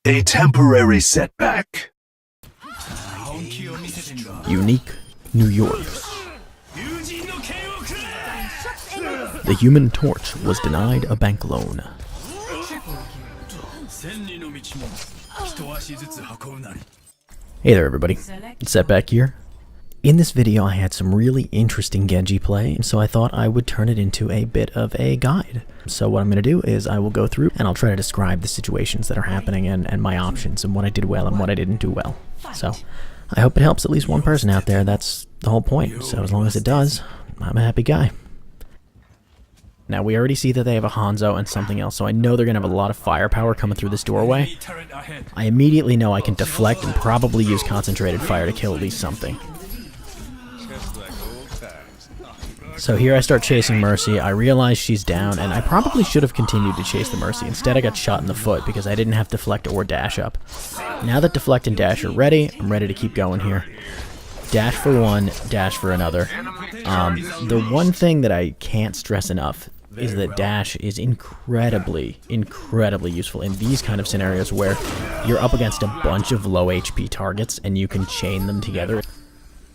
A temporary setback. Unique, New York. The Human Torch was denied a bank loan. Hey there everybody, it's Setback here. In this video I had some really interesting Genji play, so I thought I would turn it into a bit of a guide. So what I'm going to do is I will go through and I'll try to describe the situations that are happening and my options and what I did well and what I didn't do well. So I hope it helps at least one person out there. That's the whole point. So as long as it does, I'm a happy guy. Now we already see that they have a Hanzo and something else, so I know they're going to have a lot of firepower coming through this doorway. I immediately know I can deflect and probably use concentrated fire to kill at least something. So here I start chasing Mercy. I realize she's down, and I probably should have continued to chase the Mercy. Instead I got shot in the foot because I didn't have deflect or dash up. Now that deflect and dash are ready, I'm ready to keep going here. Dash for one, dash for another. The one thing that I can't stress enough is that dash is incredibly useful in these kind of scenarios where you're up against a bunch of low HP targets and you can chain them together.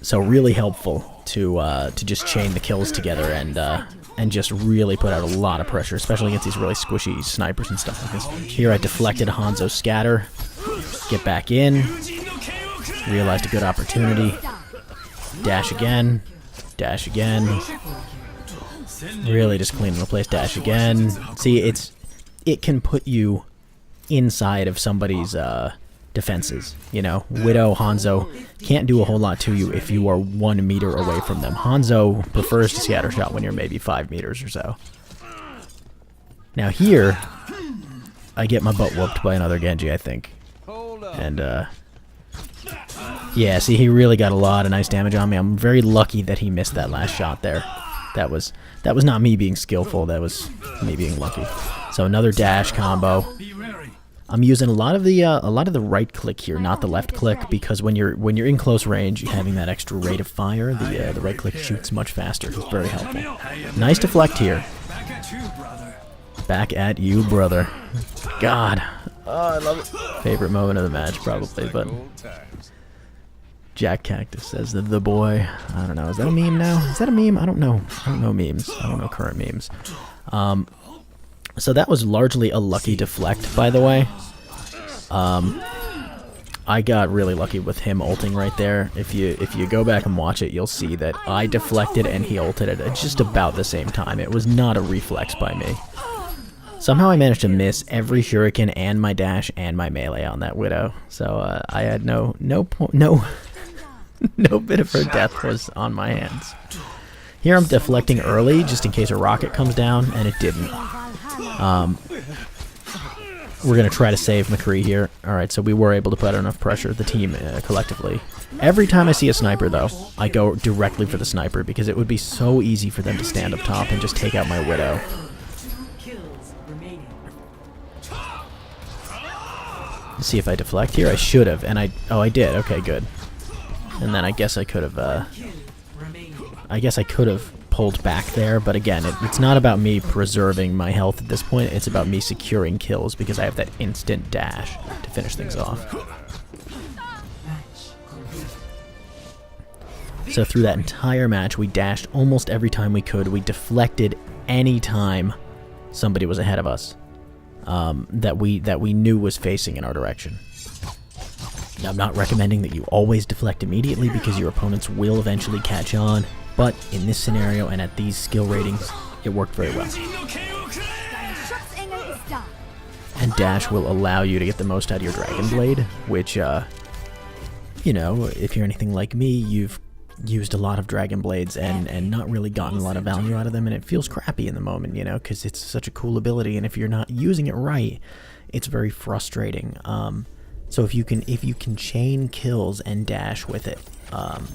So really helpful to just chain the kills together and just really put out a lot of pressure, especially against these really squishy snipers and stuff like this. Here I deflected a Hanzo scatter, get back in, realized a good opportunity, dash again, really just cleaning the place, dash again. See, it can put you inside of somebody's defenses, you know. Widow, Hanzo can't do a whole lot to you if you are 1 meter away from them. Hanzo prefers to scatter shot when you're maybe 5 meters or so. Now here, I get my butt whooped by another Genji, I think. And, yeah, see, he really got a lot of nice damage on me. I'm very lucky that he missed that last shot there. That was not me being skillful, that was me being lucky. So another dash combo. I'm using a lot of the right click here, not the left click, because when you're in close range, having that extra rate of fire, the right click shoots much faster. It's very helpful. Nice deflect here. Back at you, brother. God, oh, I love it. Favorite moment of the match, probably, but Jack Cactus says that the boy. I don't know. Is that a meme now? Is that a meme? I don't know. I don't know memes. I don't know current memes. So that was largely a lucky deflect, by the way. I got really lucky with him ulting right there. If you go back and watch it, you'll see that I deflected and he ulted at just about the same time. It was not a reflex by me. Somehow I managed to miss every shuriken and my dash and my melee on that Widow. So I had no bit of her death was on my hands. Here I'm deflecting early just in case a rocket comes down, and it didn't. We're going to try to save McCree here. Alright, so we were able to put out enough pressure, the team collectively. Every time I see a sniper, though, I go directly for the sniper because it would be so easy for them to stand up top and just take out my Widow. Let's see if I deflect here. I should have, and I did. Okay, good. And then I guess I could have, pulled back there, but again, it's not about me preserving my health at this point, it's about me securing kills because I have that instant dash to finish things off. So through that entire match, we dashed almost every time we could, we deflected any time somebody was ahead of us that we knew was facing in our direction. Now, I'm not recommending that you always deflect immediately because your opponents will eventually catch on, but in this scenario and at these skill ratings, it worked very well. And dash will allow you to get the most out of your Dragon Blade, which, you know, if you're anything like me, you've used a lot of Dragon Blades and not really gotten a lot of value out of them, and it feels crappy in the moment, you know, because it's such a cool ability, and if you're not using it right, it's very frustrating. So if you can chain kills and dash with it,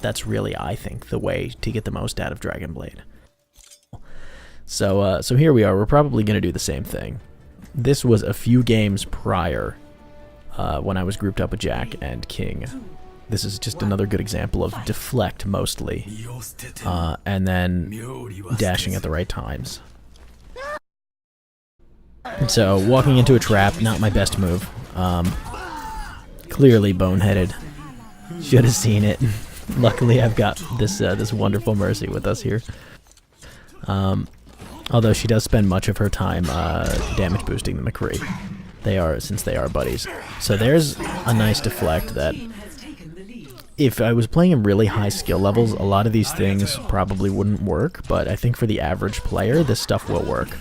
that's really, I think, the way to get the most out of Dragon Blade. So here we are. We're probably going to do the same thing. This was a few games prior when I was grouped up with Jack and King. This is just another good example of deflect mostly, and then dashing at the right times. So walking into a trap, not my best move. Clearly boneheaded. Should have seen it. Luckily, I've got this this wonderful Mercy with us here. Although she does spend much of her time damage boosting the McCree. Since they are buddies. So there's a nice deflect that, if I was playing in really high skill levels, a lot of these things probably wouldn't work, but I think for the average player, this stuff will work.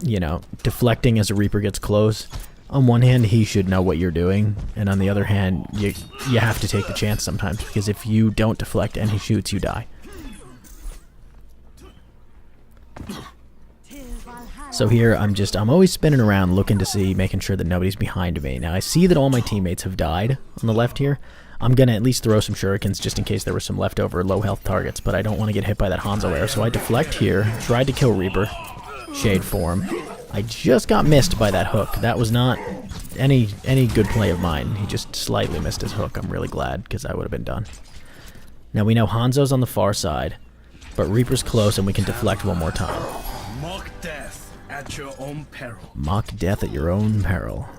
You know, deflecting as a Reaper gets close, on one hand, he should know what you're doing, and on the other hand, you have to take the chance sometimes, because if you don't deflect and he shoots, you die. So here, I'm always spinning around looking to see, making sure that nobody's behind me. Now, I see that all my teammates have died on the left here. I'm going to at least throw some shurikens just in case there were some leftover low health targets, but I don't want to get hit by that Hanzo arrow, so I deflect here, tried to kill Reaper, shade form. I just got missed by that hook. That was not any good play of mine. He just slightly missed his hook. I'm really glad, because I would have been done. Now, we know Hanzo's on the far side, but Reaper's close, and we can deflect one more time. Mock death at your own peril. Mock death at your own peril.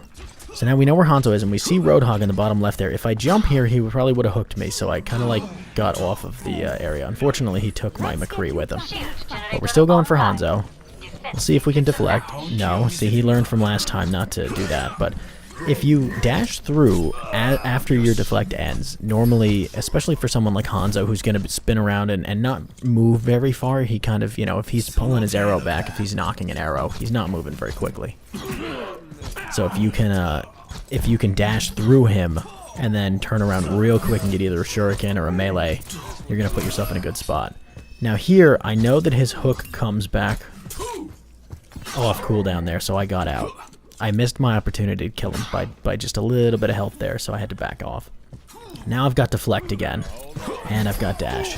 So now we know where Hanzo is, and we see Roadhog in the bottom left there. If I jump here, he probably would have hooked me, so I kind of like got off of the area. Unfortunately, he took my McCree with him. But we're still going for Hanzo. We'll see if we can deflect. No, see, he learned from last time not to do that. But if you dash through after your deflect ends, normally, especially for someone like Hanzo who's going to spin around and not move very far, he kind of, you know, if he's pulling his arrow back, if he's knocking an arrow, he's not moving very quickly. So if you can dash through him and then turn around real quick and get either a shuriken or a melee, you're going to put yourself in a good spot. Now here, I know that his hook comes back off cooldown there, so I got out. I missed my opportunity to kill him by just a little bit of health there, so I had to back off. Now I've got deflect again, and I've got dash.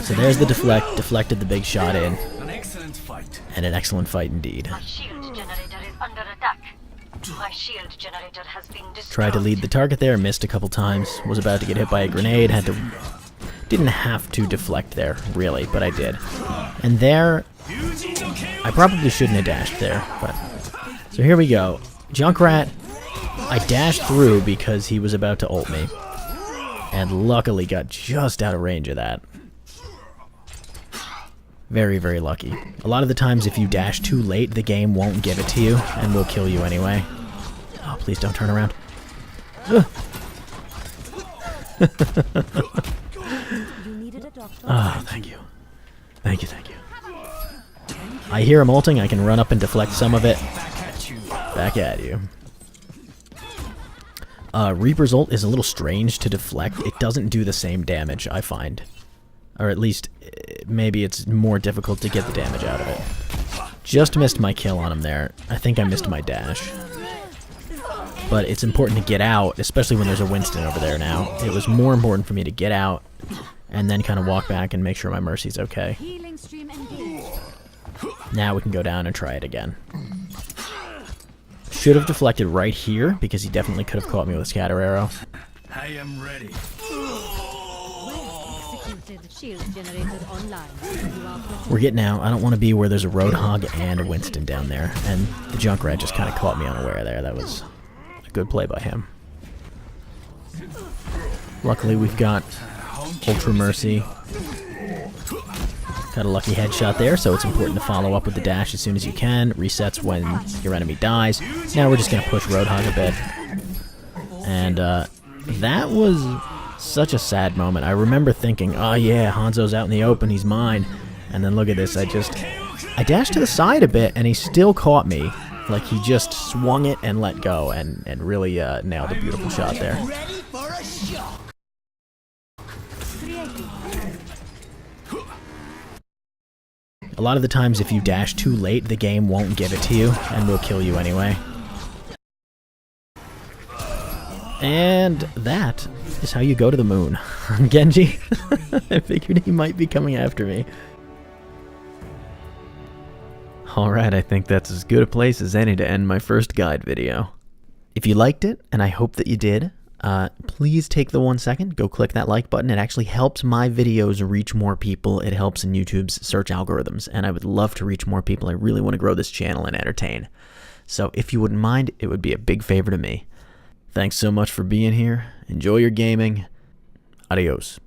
So there's the deflect, deflected the big shot in, and an excellent fight indeed. Tried to lead the target there, missed a couple times, was about to get hit by a grenade, didn't have to deflect there, really, but I did. And there, I probably shouldn't have dashed there, but... So here we go. Junkrat, I dashed through because he was about to ult me, and luckily got just out of range of that. Very, very lucky. A lot of the times if you dash too late, the game won't give it to you, and will kill you anyway. Oh, please don't turn around. Ah, thank you. Thank you, thank you. I hear him ulting, I can run up and deflect some of it. Back at you. Reaper's ult is a little strange to deflect. It doesn't do the same damage, I find. Or at least, maybe it's more difficult to get the damage out of it. Just missed my kill on him there. I think I missed my dash. But it's important to get out, especially when there's a Winston over there now. It was more important for me to get out, and then kind of walk back and make sure my Mercy's okay. Now we can go down and try it again. Should have deflected right here, because he definitely could have caught me with a scatter arrow. I am ready. We're getting out. I don't want to be where there's a Roadhog and a Winston down there. And the Junkrat just kind of caught me unaware there. That was a good play by him. Luckily, we've got Ultra Mercy. Got a lucky headshot there, so it's important to follow up with the dash as soon as you can. Resets when your enemy dies. Now we're just going to push Roadhog a bit. And that was such a sad moment. I remember thinking, oh yeah, Hanzo's out in the open, he's mine. And then look at this, I dashed to the side a bit, and he still caught me. Like, he just swung it and let go, and really nailed a beautiful shot there. A lot of the times if you dash too late, the game won't give it to you, and will kill you anyway. And that is how you go to the moon. Genji, I figured he might be coming after me. Alright, I think that's as good a place as any to end my first guide video. If you liked it, and I hope that you did, please take the 1 second, go click that like button. It actually helps my videos reach more people. It helps in YouTube's search algorithms, and I would love to reach more people. I really want to grow this channel and entertain. So if you wouldn't mind, it would be a big favor to me. Thanks so much for being here. Enjoy your gaming. Adios.